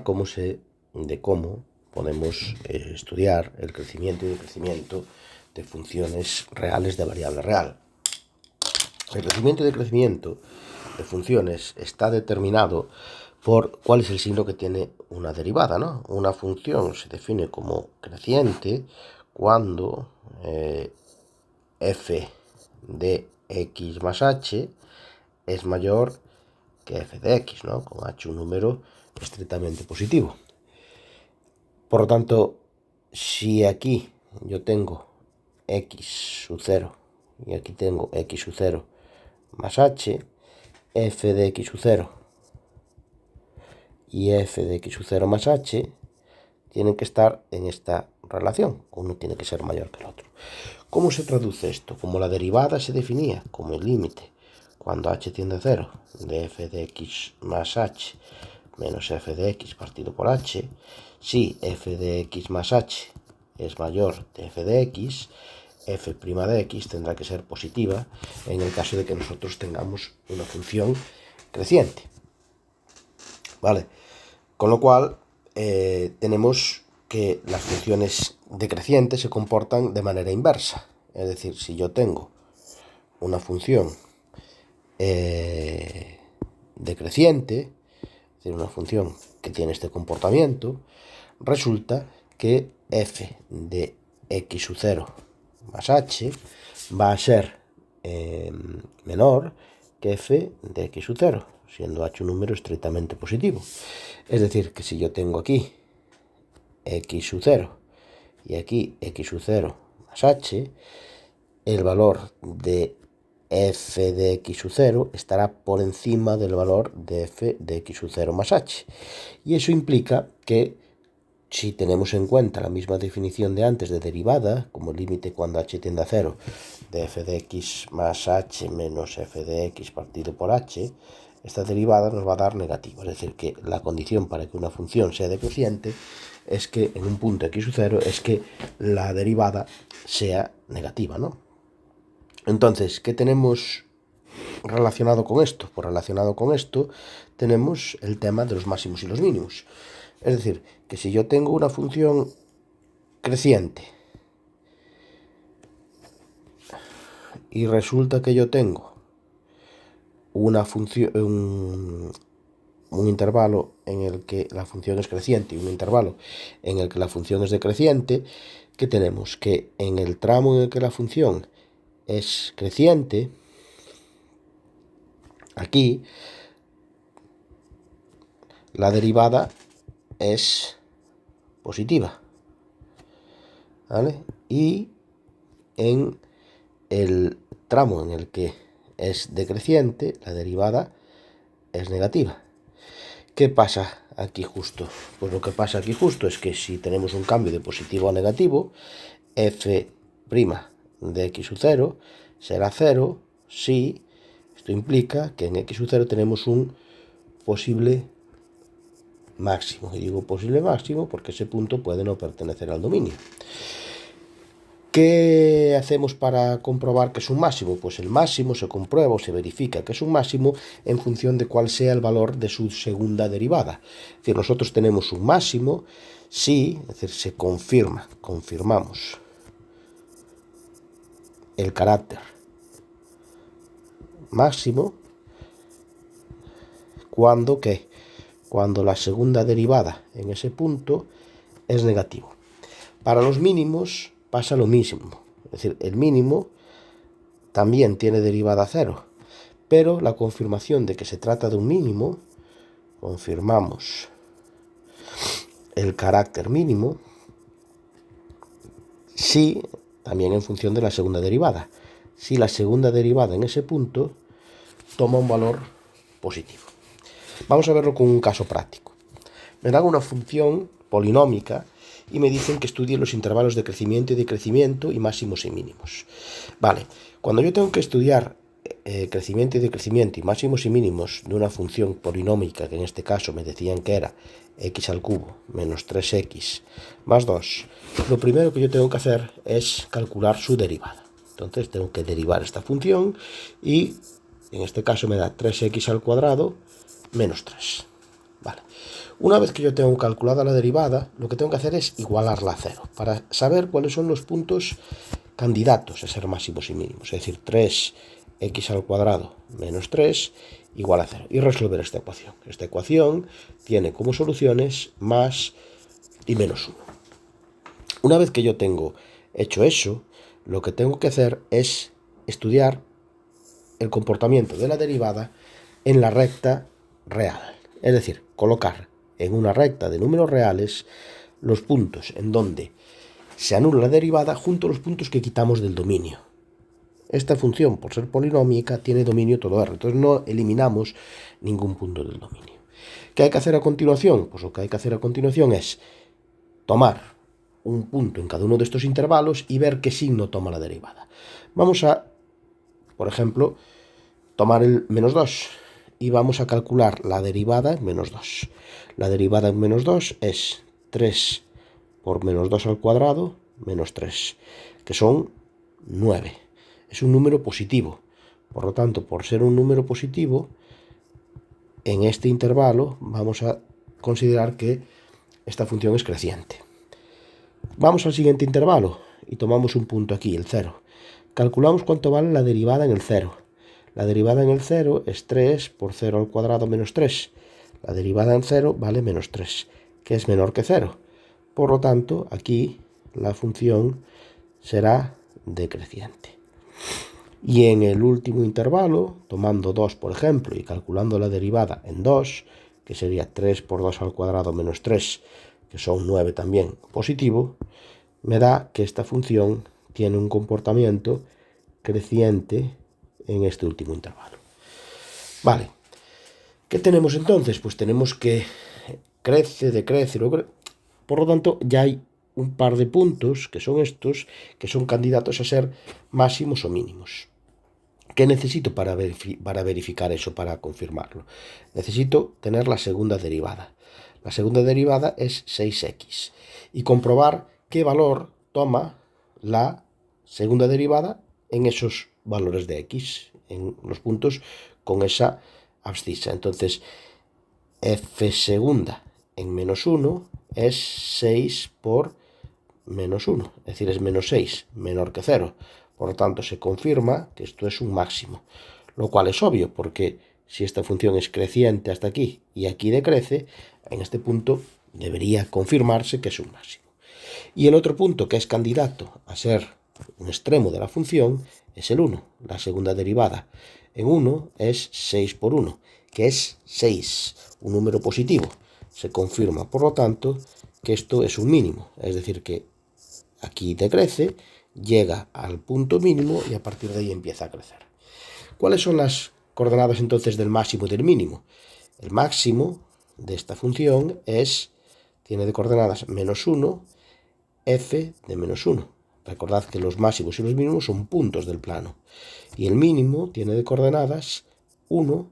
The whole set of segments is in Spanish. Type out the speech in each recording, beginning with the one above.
hablar de cómo podemos estudiar el crecimiento y decrecimiento de funciones reales de variable real. El crecimiento y decrecimiento de funciones está determinado por cuál es el signo que tiene una derivada, ¿no? Una función se define como creciente cuando f de x más h es mayor que f de x, ¿no? Con h un número estrictamente positivo. Por lo tanto, si aquí yo tengo x sub 0 y aquí tengo x sub 0 más h, f de x sub 0 y f de x sub 0 más h tienen que estar en esta relación. Uno tiene que ser mayor que el otro. ¿Cómo se traduce esto? Como la derivada se definía como el límite cuando h tiende a 0 de f de x más h menos f de x partido por h, si f de x más h es mayor de f de x, f' de x tendrá que ser positiva en el caso de que nosotros tengamos una función creciente. ¿Vale? Con lo cual, tenemos que las funciones decrecientes se comportan de manera inversa. Es decir, si yo tengo una función decreciente, es decir, una función que tiene este comportamiento, resulta que f de x sub 0 más h va a ser menor que f de x sub 0, siendo h un número estrictamente positivo. Es decir, que si yo tengo aquí x sub 0 y aquí x sub 0 más h, el valor de f de x sub 0 estará por encima del valor de f de x sub 0 más h. Y eso implica que si tenemos en cuenta la misma definición de antes de derivada, como límite cuando h tiende a 0 de f de x más h menos f de x partido por h, esta derivada nos va a dar negativa. Es decir, que la condición para que una función sea decreciente es que en un punto x sub 0 es que la derivada sea negativa, ¿no? Entonces, ¿qué tenemos relacionado con esto? Pues relacionado con esto tenemos el tema de los máximos y los mínimos. Es decir, que si yo tengo una función creciente y resulta que yo tengo una función, un intervalo en el que la función es creciente y un intervalo en el que la función es decreciente, ¿qué tenemos? Que en el tramo en el que la función es creciente, aquí la derivada es positiva, ¿vale? Y en el tramo en el que es decreciente, la derivada es negativa. ¿Qué pasa aquí justo? Pues lo que pasa aquí justo es que si tenemos un cambio de positivo a negativo, f' de x sub 0 será 0 si esto implica que en x sub 0 tenemos un posible máximo. Y digo posible máximo porque ese punto puede no pertenecer al dominio. ¿Qué hacemos para comprobar que es un máximo? Pues el máximo se comprueba o se verifica que es un máximo en función de cuál sea el valor de su segunda derivada. Es decir, nosotros tenemos un máximo si, es decir, se confirmamos el carácter máximo cuando ¿qué? Cuando la segunda derivada en ese punto es negativo. Para los mínimos pasa lo mismo. Es decir, el mínimo también tiene derivada 0, pero la confirmación de que se trata de un mínimo, confirmamos el carácter mínimo, si, también en función de la segunda derivada, si la segunda derivada en ese punto toma un valor positivo. Vamos a verlo con un caso práctico. Me dan una función polinómica y me dicen que estudie los intervalos de crecimiento y decrecimiento y máximos y mínimos. Vale, cuando yo tengo que estudiar crecimiento y decrecimiento y máximos y mínimos de una función polinómica, que en este caso me decían que era x al cubo menos 3x más 2, lo primero que yo tengo que hacer es calcular su derivada. Entonces tengo que derivar esta función y en este caso me da 3x al cuadrado menos 3. Vale. Una vez que yo tengo calculada la derivada, lo que tengo que hacer es igualarla a 0, para saber cuáles son los puntos candidatos a ser máximos y mínimos. Es decir, 3x al cuadrado menos 3 igual a 0. Y resolver esta ecuación. Esta ecuación tiene como soluciones más y menos 1. Una vez que yo tengo hecho eso, lo que tengo que hacer es estudiar el comportamiento de la derivada en la recta real. Es decir, colocar en una recta de números reales los puntos en donde se anula la derivada junto a los puntos que quitamos del dominio. Esta función, por ser polinómica, tiene dominio todo R, entonces no eliminamos ningún punto del dominio. ¿Qué hay que hacer a continuación? Pues lo que hay que hacer a continuación es tomar un punto en cada uno de estos intervalos y ver qué signo toma la derivada. Vamos a, por ejemplo, tomar el menos 2 y vamos a calcular la derivada en menos 2. La derivada en menos 2 es 3 por menos 2 al cuadrado menos 3, que son 9. Es un número positivo. Por lo tanto, por ser un número positivo, en este intervalo vamos a considerar que esta función es creciente. Vamos al siguiente intervalo y tomamos un punto aquí, el 0. Calculamos cuánto vale la derivada en el 0. La derivada en el 0 es 3 por 0 al cuadrado menos 3. La derivada en 0 vale menos 3, que es menor que 0. Por lo tanto, aquí la función será decreciente. Y en el último intervalo, tomando 2 por ejemplo y calculando la derivada en 2, que sería 3 por 2 al cuadrado menos 3, que son 9 también positivo, me da que esta función tiene un comportamiento creciente en este último intervalo. Vale, ¿qué tenemos entonces? Pues tenemos que crece, decrece, por lo tanto ya hay un par de puntos, que son estos, que son candidatos a ser máximos o mínimos. ¿Qué necesito para verificar eso, para confirmarlo? Necesito tener la segunda derivada. La segunda derivada es 6x. Y comprobar qué valor toma la segunda derivada en esos valores de x, en los puntos con esa abscisa. Entonces, f segunda en menos 1 es 6 por menos 1, es decir, es menos 6, menor que 0. Por lo tanto, se confirma que esto es un máximo, lo cual es obvio, porque si esta función es creciente hasta aquí y aquí decrece, en este punto debería confirmarse que es un máximo. Y el otro punto que es candidato a ser un extremo de la función es el 1, la segunda derivada. En 1 es 6 por 1, que es 6, un número positivo. Se confirma, por lo tanto, que esto es un mínimo, es decir, que aquí decrece, llega al punto mínimo y a partir de ahí empieza a crecer. ¿Cuáles son las coordenadas entonces del máximo y del mínimo? El máximo de esta función tiene de coordenadas menos 1, f de menos 1. Recordad que los máximos y los mínimos son puntos del plano. Y el mínimo tiene de coordenadas 1,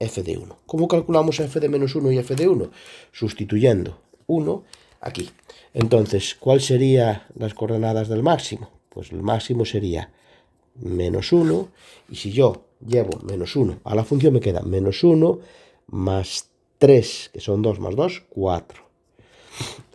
f de 1. ¿Cómo calculamos f de menos 1 y f de 1? Sustituyendo 1 aquí. Entonces, ¿cuáles serían las coordenadas del máximo? Pues el máximo sería menos 1, y si yo llevo menos 1 a la función me queda menos 1 más 3, que son 2 más 2, 4.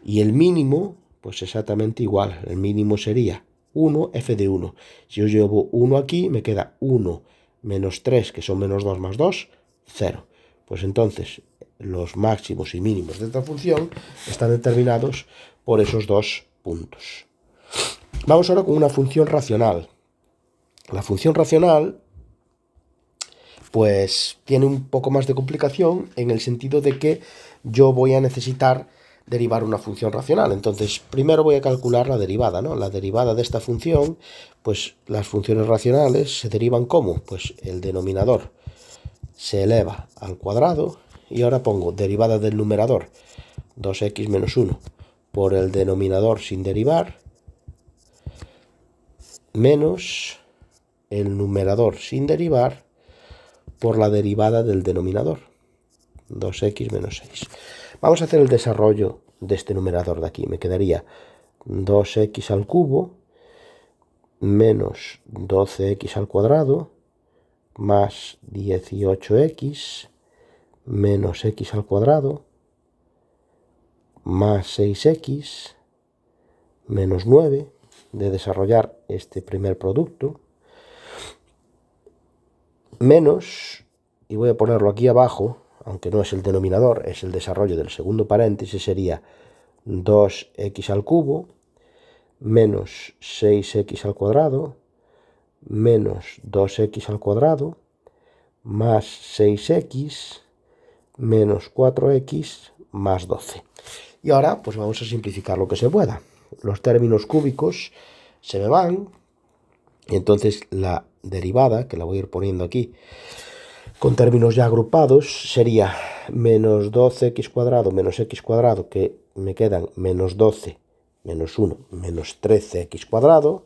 Y el mínimo, pues exactamente igual, el mínimo sería 1, f de 1. Si yo llevo 1 aquí, me queda 1 menos 3, que son menos 2 más 2, 0. Pues entonces los máximos y mínimos de esta función están determinados por esos dos puntos. Vamos ahora con una función racional. La función racional pues tiene un poco más de complicación en el sentido de que yo voy a necesitar derivar una función racional. Entonces, primero voy a calcular la derivada, ¿no? La derivada de esta función, pues las funciones racionales se derivan ¿cómo? Pues el denominador se eleva al cuadrado y ahora pongo derivada del numerador 2x menos 1 por el denominador sin derivar menos el numerador sin derivar por la derivada del denominador 2x menos 6. Vamos a hacer el desarrollo de este numerador de aquí. Me quedaría 2x al cubo menos 12x al cuadrado más 18x menos x al cuadrado más 6x menos 9 de desarrollar este primer producto, menos, y voy a ponerlo aquí abajo, aunque no es el denominador, es el desarrollo del segundo paréntesis, sería 2x al cubo menos 6x al cuadrado menos 2x al cuadrado más 6x menos 4x más 12. Y ahora pues vamos a simplificar lo que se pueda. Los términos cúbicos se me van, y entonces la derivada, que la voy a ir poniendo aquí, con términos ya agrupados, sería menos 12x cuadrado menos x cuadrado, que me quedan menos 12 menos 1 menos 13x cuadrado.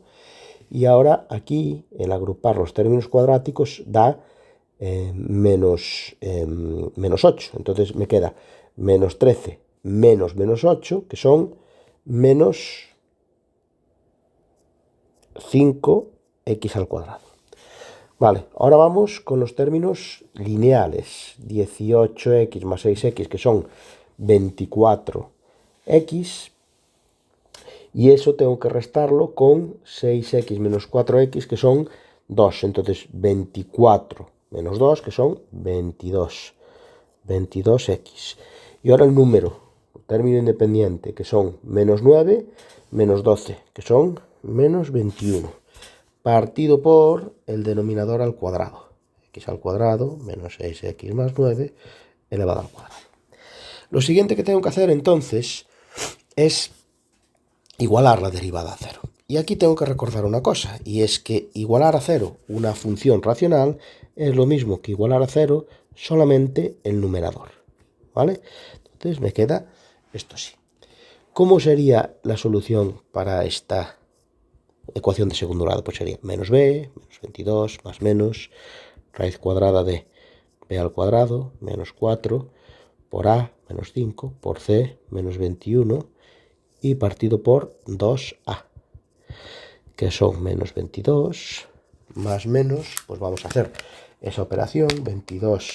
Y ahora aquí, el agrupar los términos cuadráticos da menos 8. Entonces me queda menos 13 menos menos 8, que son menos 5x al cuadrado. Vale, ahora vamos con los términos lineales. 18x más 6x, que son 24x. Y eso tengo que restarlo con 6x menos 4x, que son 2. Entonces 24 menos 2, que son 22. 22x. Y ahora el número, término independiente, que son menos 9 menos 12, que son menos 21. Partido por el denominador al cuadrado. X al cuadrado menos 6x más 9 elevado al cuadrado. Lo siguiente que tengo que hacer entonces es igualar la derivada a cero. Y aquí tengo que recordar una cosa, y es que igualar a cero una función racional es lo mismo que igualar a cero solamente el numerador, ¿vale? Entonces me queda esto así. ¿Cómo sería la solución para esta ecuación de segundo grado? Pues sería menos b, menos 22, más menos, raíz cuadrada de b al cuadrado, menos 4, por a, menos 5, por c, menos 21, y partido por 2a, que son menos 22, más menos, pues vamos a hacer esa operación, 22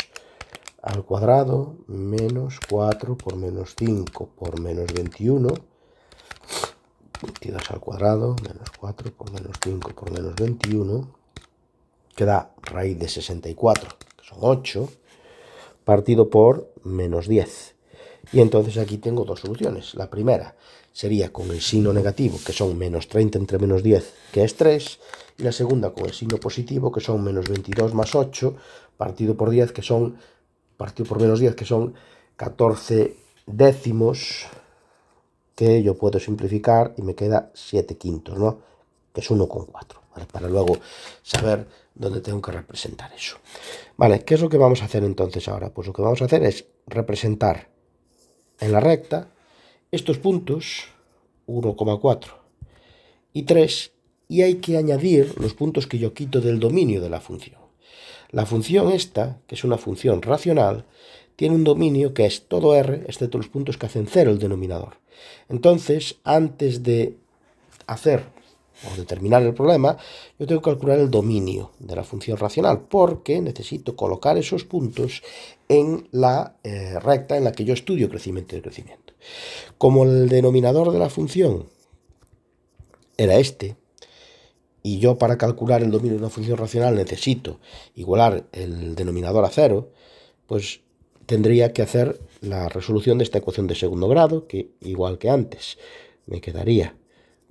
al cuadrado, menos 4 por menos 5 por menos 21, 22 al cuadrado, menos 4 por menos 5 por menos 21, que da raíz de 64, que son 8, partido por menos 10. Y entonces aquí tengo dos soluciones. La primera sería con el signo negativo, que son menos 30 entre menos 10, que es 3. Y la segunda con el signo positivo, que son menos 22 más 8, partido por 10, que son, partido por menos 10, que son 14 décimos, que yo puedo simplificar y me queda 7 quintos, ¿no? Que es 1,4, ¿vale? Para luego saber dónde tengo que representar eso. Vale, ¿qué es lo que vamos a hacer entonces ahora? Pues lo que vamos a hacer es representar en la recta estos puntos 1,4 y 3, y hay que añadir los puntos que yo quito del dominio de la función. La función esta, que es una función racional, tiene un dominio que es todo R, excepto los puntos que hacen 0 el denominador. Entonces, antes de hacer o determinar el problema, yo tengo que calcular el dominio de la función racional, porque necesito colocar esos puntos en la recta en la que yo estudio crecimiento y decrecimiento. Como el denominador de la función era este, y yo para calcular el dominio de una función racional necesito igualar el denominador a 0, pues tendría que hacer la resolución de esta ecuación de segundo grado, que igual que antes me quedaría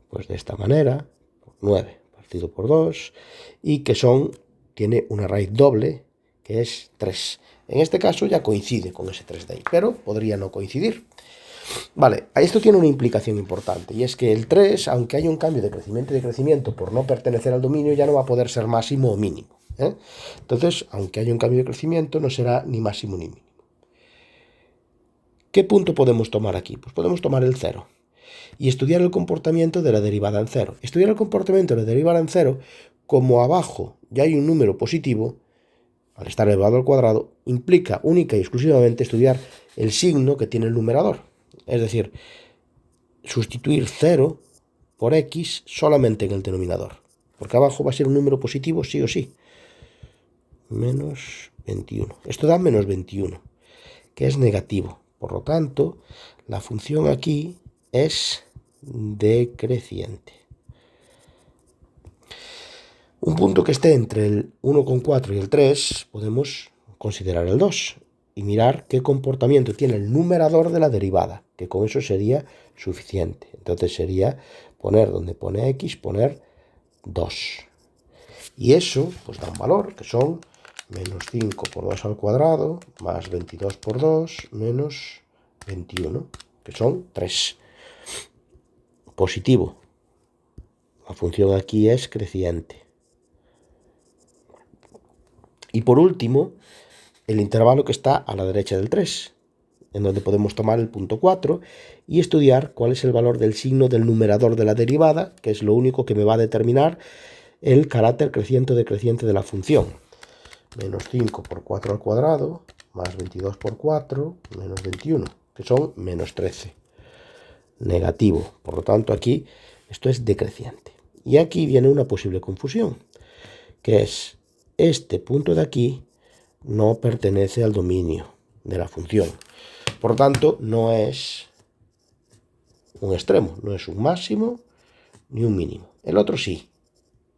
pues de esta manera, 9 partido por 2, y que tiene una raíz doble, que es 3. En este caso ya coincide con ese 3 de ahí, pero podría no coincidir. Vale, esto tiene una implicación importante, y es que el 3, aunque haya un cambio de crecimiento y decrecimiento por no pertenecer al dominio, ya no va a poder ser máximo o mínimo, ¿eh? Entonces, aunque haya un cambio de crecimiento, no será ni máximo ni mínimo. ¿Qué punto podemos tomar aquí? Pues podemos tomar el 0 y estudiar el comportamiento de la derivada en 0. Estudiar el comportamiento de la derivada en 0, como abajo ya hay un número positivo, al estar elevado al cuadrado, implica única y exclusivamente estudiar el signo que tiene el numerador. Es decir, sustituir 0 por x solamente en el denominador, porque abajo va a ser un número positivo sí o sí. Menos 21. Esto da menos 21, que es negativo. Por lo tanto, la función aquí es decreciente. Un punto que esté entre el 1,4 y el 3 podemos considerar el 2 y mirar qué comportamiento tiene el numerador de la derivada, que con eso sería suficiente. Entonces sería poner donde pone x, poner 2. Y eso pues da un valor que son menos 5 por 2 al cuadrado más 22 por 2 menos 21, que son 3. Positivo. La función aquí es creciente. Y por último, el intervalo que está a la derecha del 3, en donde podemos tomar el punto 4 y estudiar cuál es el valor del signo del numerador de la derivada, que es lo único que me va a determinar el carácter creciente o decreciente de la función. Menos 5 por 4 al cuadrado, más 22 por 4, menos 21, que son menos 13. Negativo. Por lo tanto, aquí esto es decreciente. Y aquí viene una posible confusión, que es este punto de aquí no pertenece al dominio de la función. Por lo tanto, no es un extremo, no es un máximo ni un mínimo. El otro sí,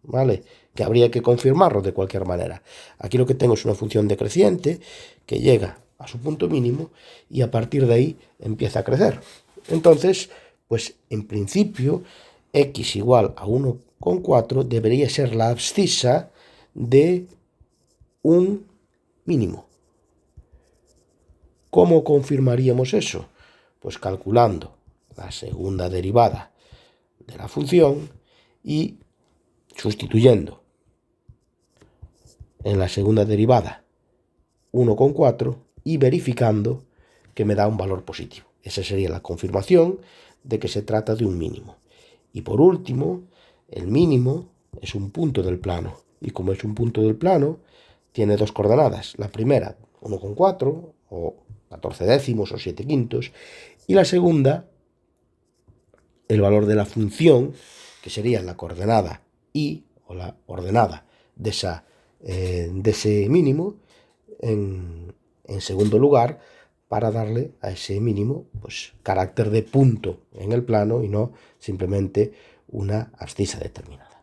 ¿vale? Que habría que confirmarlo de cualquier manera. Aquí lo que tengo es una función decreciente que llega a su punto mínimo y a partir de ahí empieza a crecer. Entonces, pues en principio, x igual a 1,4 debería ser la abscisa de un mínimo. ¿Cómo confirmaríamos eso? Pues calculando la segunda derivada de la función y sustituyendo en la segunda derivada 1,4 y verificando que me da un valor positivo. Esa sería la confirmación de que se trata de un mínimo. Y por último, el mínimo es un punto del plano. Y como es un punto del plano, tiene dos coordenadas. La primera, 1,4 o 14 décimos o 7 quintos. Y la segunda, el valor de la función, que sería la coordenada y o la ordenada de ese mínimo, en segundo lugar, para darle a ese mínimo pues carácter de punto en el plano y no simplemente una abscisa determinada.